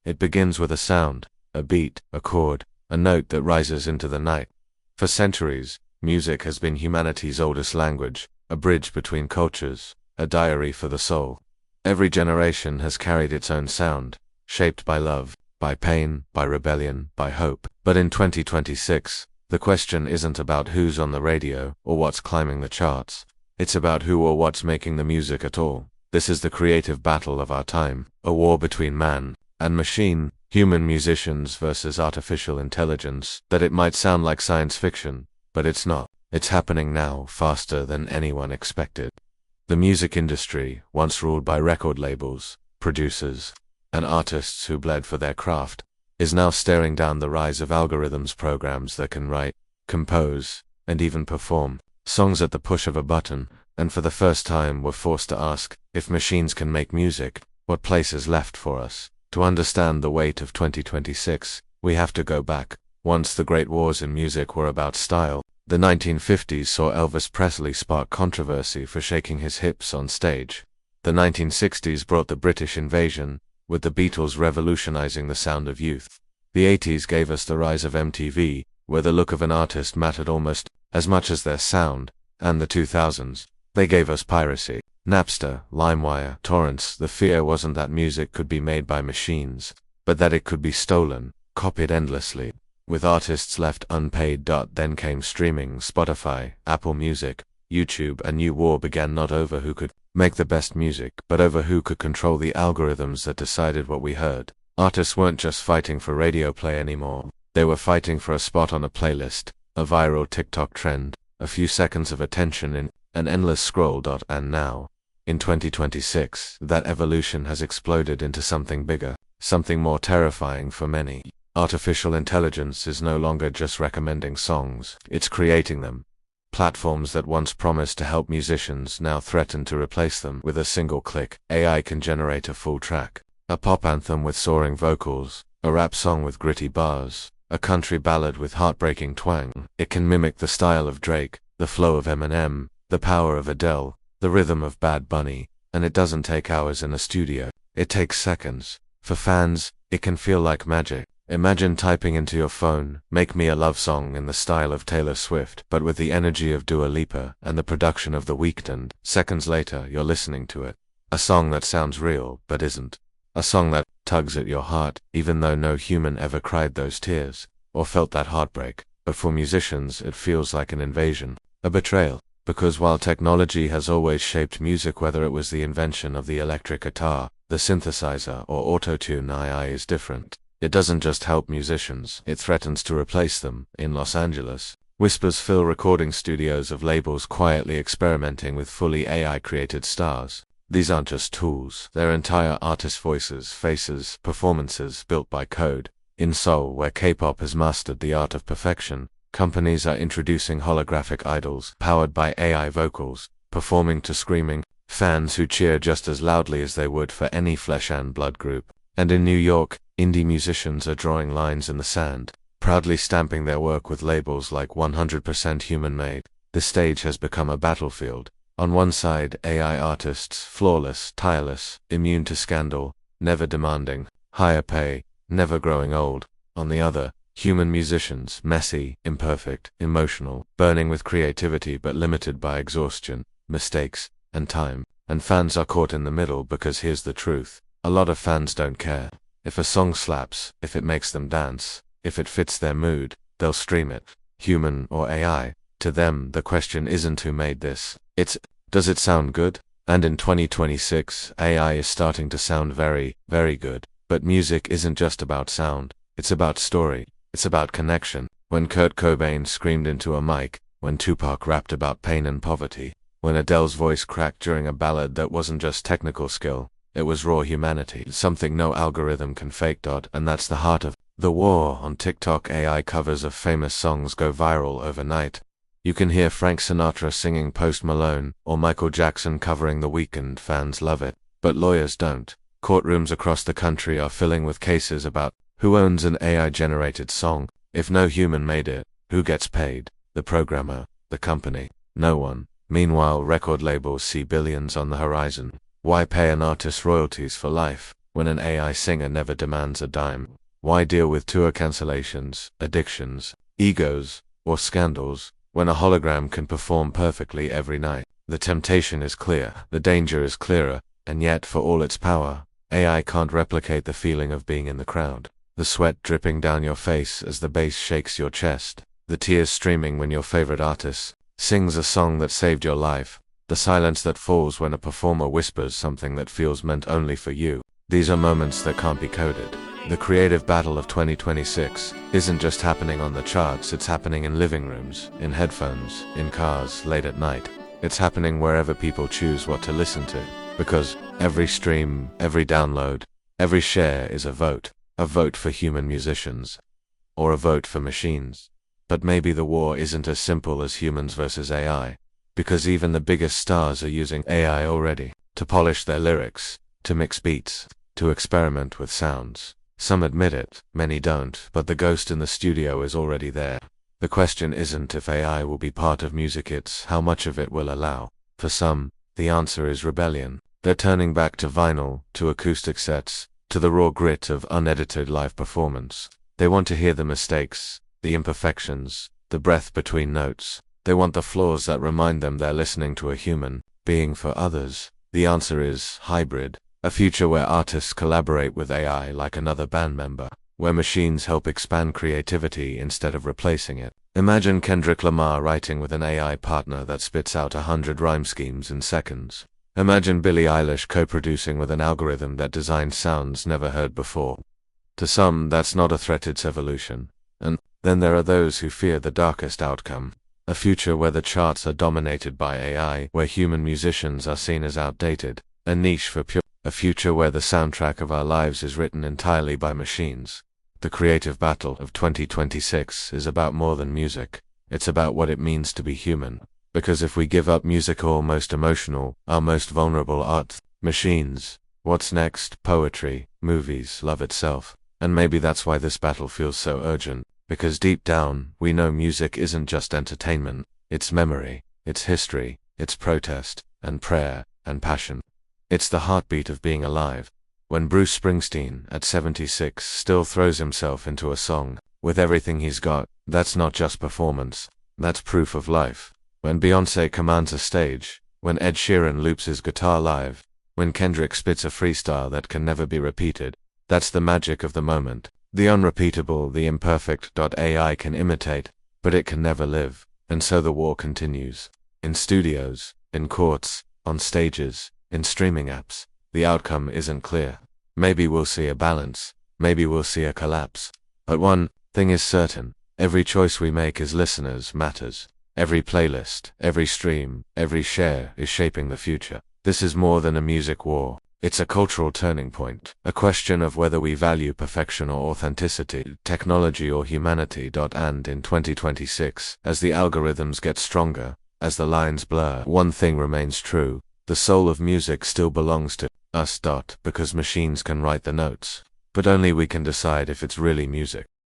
It begins with a sound, a beat, a chord, a note that rises into the night. For centuries, music has been humanity's oldest language, a bridge between cultures, a diary for the soul. Every generation has carried its own sound, shaped by love, by pain, by rebellion, by hope. But in 2026, the question isn't about who's on the radio or what's climbing the charts. It's about who or what's making the music at all. This is the creative battle of our time, a war between man and machine, human musicians versus artificial intelligence. That it might sound like science fiction, but it's not. It's happening now, faster than anyone expected. The music industry, once ruled by record labels, producers, and artists who bled for their craft, is now staring down the rise of algorithms, programs that can write, compose, and even perform songs at the push of a button. And for the first time we're forced to ask, if machines can make music, what place is left for us? To understand the weight of 2026, we have to go back. Once the great wars in music were about style, the 1950s saw Elvis Presley spark controversy for shaking his hips on stage. The 1960s brought the British invasion, with the Beatles revolutionizing the sound of youth. The 80s gave us the rise of MTV, where the look of an artist mattered almost as much as their sound, and the 2000s. They gave us piracy, Napster, LimeWire, torrents. The fear wasn't that music could be made by machines, but that it could be stolen, copied endlessly. With artists left unpaid. Then came streaming, Spotify, Apple Music, YouTube. A new war began, not over who could make the best music, but over who could control the algorithms that decided what we heard. Artists weren't just fighting for radio play anymore. They were fighting for a spot on a playlist, a viral TikTok trend, a few seconds of attention in an endless scroll. And now, in 2026, that evolution has exploded into something bigger, something more terrifying for many. Artificial intelligence is no longer just recommending songs, it's creating them. Platforms that once promised to help musicians now threaten to replace them. With a single click, AI can generate a full track, a pop anthem with soaring vocals, a rap song with gritty bars, a country ballad with heartbreaking twang. It can mimic the style of Drake, the flow of Eminem, the power of Adele, the rhythm of Bad Bunny, and it doesn't take hours in a studio, it takes seconds. For fans, it can feel like magic. Imagine typing into your phone, "Make me a love song in the style of Taylor Swift," but with the energy of Dua Lipa and the production of The Weeknd. Seconds later, you're listening to it. A song that sounds real, but isn't. A song that tugs at your heart, even though no human ever cried those tears, or felt that heartbreak. But for musicians, it feels like an invasion, a betrayal. Because while technology has always shaped music, whether it was the invention of the electric guitar, the synthesizer, or auto-tune, AI is different. It doesn't just help musicians, it threatens to replace them. In Los Angeles, whispers fill recording studios of labels quietly experimenting with fully AI-created stars. These aren't just tools, they're entire artist voices, faces, performances built by code. In Seoul, where K-pop has mastered the art of perfection, companies are introducing holographic idols, powered by AI vocals, performing to screaming fans who cheer just as loudly as they would for any flesh and blood group. And in New York, indie musicians are drawing lines in the sand, proudly stamping their work with labels like 100% human-made. The stage has become a battlefield. On one side, AI artists, flawless, tireless, immune to scandal, never demanding higher pay, never growing old. On the other, human musicians, messy, imperfect, emotional, burning with creativity but limited by exhaustion, mistakes, and time. And fans are caught in the middle because here's the truth. A lot of fans don't care. If a song slaps, if it makes them dance, if it fits their mood, they'll stream it. Human or AI, to them the question isn't who made this, it's, does it sound good? And in 2026, AI is starting to sound very, very good. But music isn't just about sound, it's about story, it's about connection. When Kurt Cobain screamed into a mic, when Tupac rapped about pain and poverty, when Adele's voice cracked during a ballad that wasn't just technical skill, it was raw humanity, something no algorithm can fake. And that's the heart of the war. On TikTok, AI covers of famous songs go viral overnight. You can hear Frank Sinatra singing Post Malone, or Michael Jackson covering The Weeknd. Fans love it, but lawyers don't. Courtrooms across the country are filling with cases about who owns an AI-generated song. If no human made it, who gets paid? The programmer, the company, no one. Meanwhile, record labels see billions on the horizon. Why pay an artist royalties for life? when an AI singer never demands a dime? Why deal with tour cancellations, addictions, egos, or scandals, when a hologram can perform perfectly every night? The temptation is clear, the danger is clearer, and yet for all its power, AI can't replicate the feeling of being in the crowd. The sweat dripping down your face as the bass shakes your chest, the tears streaming when your favorite artist sings a song that saved your life, the silence that falls when a performer whispers something that feels meant only for you. These are moments that can't be coded. The creative battle of 2026 isn't just happening on the charts, it's happening in living rooms, in headphones, in cars, late at night. It's happening wherever people choose what to listen to. Because every stream, every download, every share is a vote for human musicians, or a vote for machines. But maybe the war isn't as simple as humans versus AI, because even the biggest stars are using AI already, to polish their lyrics, to mix beats, to experiment with sounds. Some admit it, many don't, but the ghost in the studio is already there. The question isn't if AI will be part of music, it's how much of it will allow. For some, the answer is rebellion. They're turning back to vinyl, to acoustic sets, to the raw grit of unedited live performance. They want to hear the mistakes, the imperfections, the breath between notes. They want the flaws that remind them they're listening to a human being. For others, the answer is hybrid, a future where artists collaborate with AI like another band member, where machines help expand creativity instead of replacing it. Imagine Kendrick Lamar writing with an AI partner that spits out 100 rhyme schemes in seconds. Imagine Billie Eilish co-producing with an algorithm that designs sounds never heard before. To some, that's not a threat, it's evolution. And then there are those who fear the darkest outcome. A future where the charts are dominated by AI, where human musicians are seen as outdated, a niche for pure. A future where the soundtrack of our lives is written entirely by machines. The creative battle of 2026 is about more than music. It's about what it means to be human. Because if we give up music, our most emotional, our most vulnerable art, machines, what's next? Poetry, movies, love itself. And maybe that's why this battle feels so urgent. Because deep down, we know music isn't just entertainment. It's memory, it's history, it's protest, and prayer, and passion. It's the heartbeat of being alive. When Bruce Springsteen, at 76, still throws himself into a song, with everything he's got, that's not just performance, that's proof of life. When Beyoncé commands a stage, when Ed Sheeran loops his guitar live, when Kendrick spits a freestyle that can never be repeated, that's the magic of the moment. The unrepeatable, the imperfect. AI can imitate, but it can never live. And so the war continues. In studios, in courts, on stages, in streaming apps, the outcome isn't clear. Maybe we'll see a balance, maybe we'll see a collapse. But one thing is certain, every choice we make as listeners matters. Every playlist, every stream, every share is shaping the future. This is more than a music war. It's a cultural turning point, a question of whether we value perfection or authenticity, technology or humanity. And in 2026, as the algorithms get stronger, as the lines blur, one thing remains true. The soul of music still belongs to us. Because machines can write the notes, but only we can decide if it's really music.